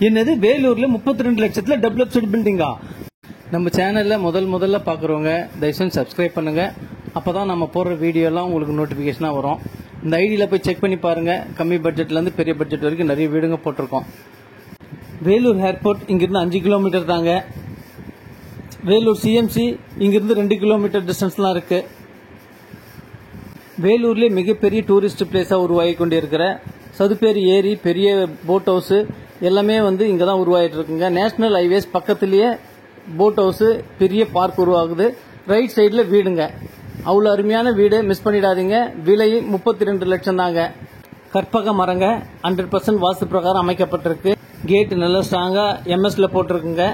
என்னது வேலூர்ல 32 லட்சத்துல டெவலப்டு பில்டிங்கா? நம்ம சேனல்ல முதல்ல பாக்குறவங்க தயவுசெய்து சப்ஸ்கிரைப் பண்ணுங்க. அப்பதான் நம்ம போடுற வீடியோ எல்லாம் உங்களுக்கு நோட்டிபிகேஷனா வரும். இந்த ஐடியில போய் செக் பண்ணி பாருங்க. கம்மி பட்ஜெட்ல இருந்து பெரிய பட்ஜெட் வரைக்கும் நிறைய வீடுங்க போட்டிருக்கோம். வேலூர் ஏர்போர்ட் இங்கிருந்து 5 கிலோமீட்டர் தாங்க. வேலூர் சிஎம்சி இங்கிருந்து 2 கிலோமீட்டர் டிஸ்டன்ஸ்லாம் இருக்கு. வேலூர்லேயே மிகப்பெரிய டூரிஸ்ட் பிளேஸா உருவாகி கொண்டிருக்கிற சதுப்பேரி ஏரி, பெரிய போட் ஹவுஸ் எல்லாமே இங்க தான் உருவாகிட்டு இருக்குங்க. நேஷனல் ஹைவேஸ் பக்கத்திலேயே போட் ஹவுஸ், பெரிய பார்க் உருவாகுது. ரைட் சைடுல வீடுங்க. அவ்வளவு அருமையான வீடு, மிஸ் பண்ணிடாதீங்க. விலை 32 லட்சம் தாங்க. கற்பக மரங்க 100% வாஸ்து பிரகாரம் அமைக்கப்பட்டிருக்கு. கேட் நல்ல ஸ்ட்ராங்கா எம்எஸ்ல போட்டிருக்குங்க.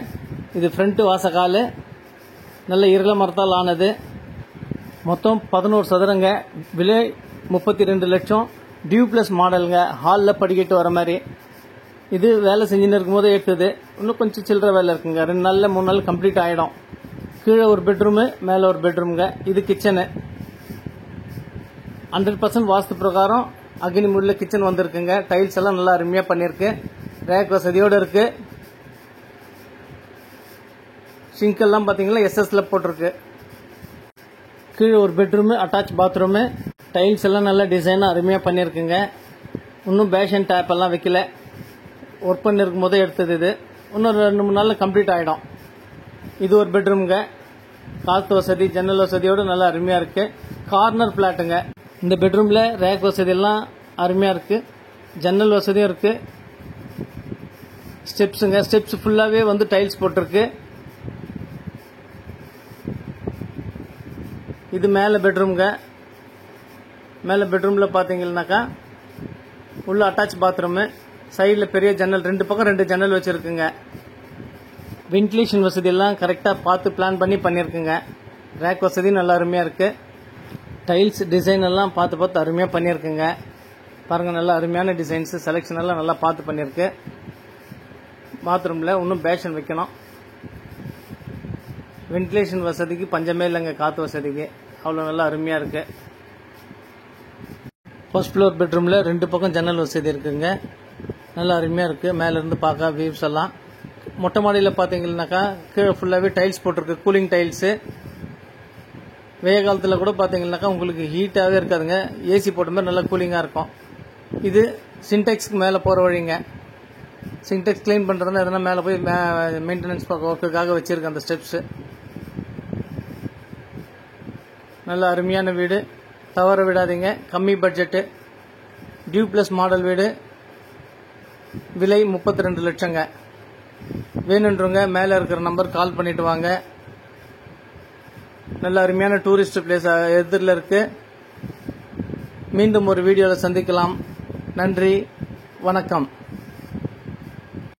இது ஃப்ரண்ட் வாசகால், நல்ல இருள மரத்தால் ஆனது. மொத்தம் 11 சதுரங்க. விலை 32 லட்சம். டியூப்ளஸ் மாடலுங்க. ஹாலில் படிக்கட்டு வர மாதிரி. இது வேலை செஞ்சுன்னு இருக்கும் போதே எடுத்தது. இன்னும் கொஞ்சம் சில்லற வேலை இருக்குங்க. 2 நாள்ல 3 நாள் கம்ப்ளீட் ஆயிடும். கீழே ஒரு பெட்ரூமு, மேலே ஒரு பெட்ரூமுங்க. இது கிச்சனு. 100% வாஸ்து பிரகாரம் அக்னி மூடில கிச்சன் வந்திருக்குங்க. டைல்ஸ் எல்லாம் நல்லா அருமையா பண்ணிருக்கு. ரேக் வசதியோட இருக்கு. சிங்க் எல்லாம் பாத்தீங்கன்னா எஸ்எஸ்ல போட்டிருக்கு. கீழே ஒரு பெட்ரூமு, அட்டாச் பாத்ரூமு. டைல்ஸ் எல்லாம் நல்லா டிசைனா அருமையா பண்ணிருக்குங்க. இன்னும் பேஷன் டேப் எல்லாம் வைக்கல. ஒர்க் பண்ணிருக்கும் போதே எடுத்தது இது. இன்னும் 2-3 நாள்ல கம்ப்ளீட் ஆயிடும். இது ஒரு பெட்ரூமுங்க. காத்து வசதி, ஜன்னல் வசதியோட நல்லா அருமையா இருக்கு. கார்னர் பிளாட்டுங்க. இந்த பெட்ரூம்ல ரேக் வசதி எல்லாம் அருமையா இருக்கு. ஜன்னல் வசதியும் இருக்கு. ஸ்டெப்ஸுங்க. ஸ்டெப்ஸ் ஃபுல்லாவே டைல்ஸ் போட்டிருக்கு. இது மேல பெட்ரூம்ங்க. மேல பெட்ரூம்ல பாத்தீங்கன்னாக்கா உள்ள அட்டாச் பாத்ரூம், சைடுல பெரிய ஜன்னல், 2 பக்கம் 2 ஜன்னல் வச்சிருக்குங்க. வென்டிலேஷன் வசதி எல்லாம் கரெக்டா பார்த்து பிளான் பண்ணிருக்குங்க. ரேக் வசதி நல்லா அருமையா இருக்கு. டைல்ஸ் டிசைன் எல்லாம் பார்த்து அருமையா பண்ணிருக்குங்க. பாருங்க, நல்ல அருமையான டிசைன்ஸ், செலக்ஷன் எல்லாம் நல்லா பார்த்து பண்ணிருக்கு. பாத்ரூம்ல இன்னும் பேஷன் வைக்கணும். வென்டிலேஷன் வசதிக்கு பஞ்சமே இல்லைங்க. காத்து வசதிக்கு அவ்வளவு நல்லா அருமையா இருக்கு. ஃபர்ஸ்ட் ஃப்ளோர் பெட்ரூம்ல 2 பக்கம் ஜன்னல் வசதி இருக்குங்க. நல்லா அருமையா இருக்கு. மேல இருந்து பார்க்க வியூஸ் எல்லாம். மொட்டை மாடியில பாத்தீங்கன்னாக்கா கீழே ஃபுல்லாவே டைல்ஸ் போட்டிருக்கு. Cooling tiles. வெய்ய காலத்துல கூட பாத்தீங்கன்னாக்கா உங்களுக்கு ஹீட்டாவே இருக்காதுங்க. ஏசி போட்ட மாதிரி நல்லா கூலிங்கா இருக்கும். இது சின்டெக்ஸ்க்கு மேல போற வழிங்க. சின்டெக்ஸ் கிளீன் பண்றதுனா எதனா மேல போய் மெயின்டெனன்ஸ் ஒர்க்குக்காக வச்சிருக்க அந்த ஸ்டெப்ஸ். நல்ல அருமையான வீடு, தவற விடாதீங்க. கம்மி பட்ஜெட் டியூப்ளஸ் மாடல் வீடு. விலை 32 லட்சங்க. வேணுன்றவங்க மேல இருக்கிற நம்பர் கால் பண்ணிட்டு வாங்க. நல்ல அருமையான டூரிஸ்ட் பிளேஸ் எதிரில் இருக்கு. மீண்டும் ஒரு வீடியோல சந்திக்கலாம். நன்றி, வணக்கம்.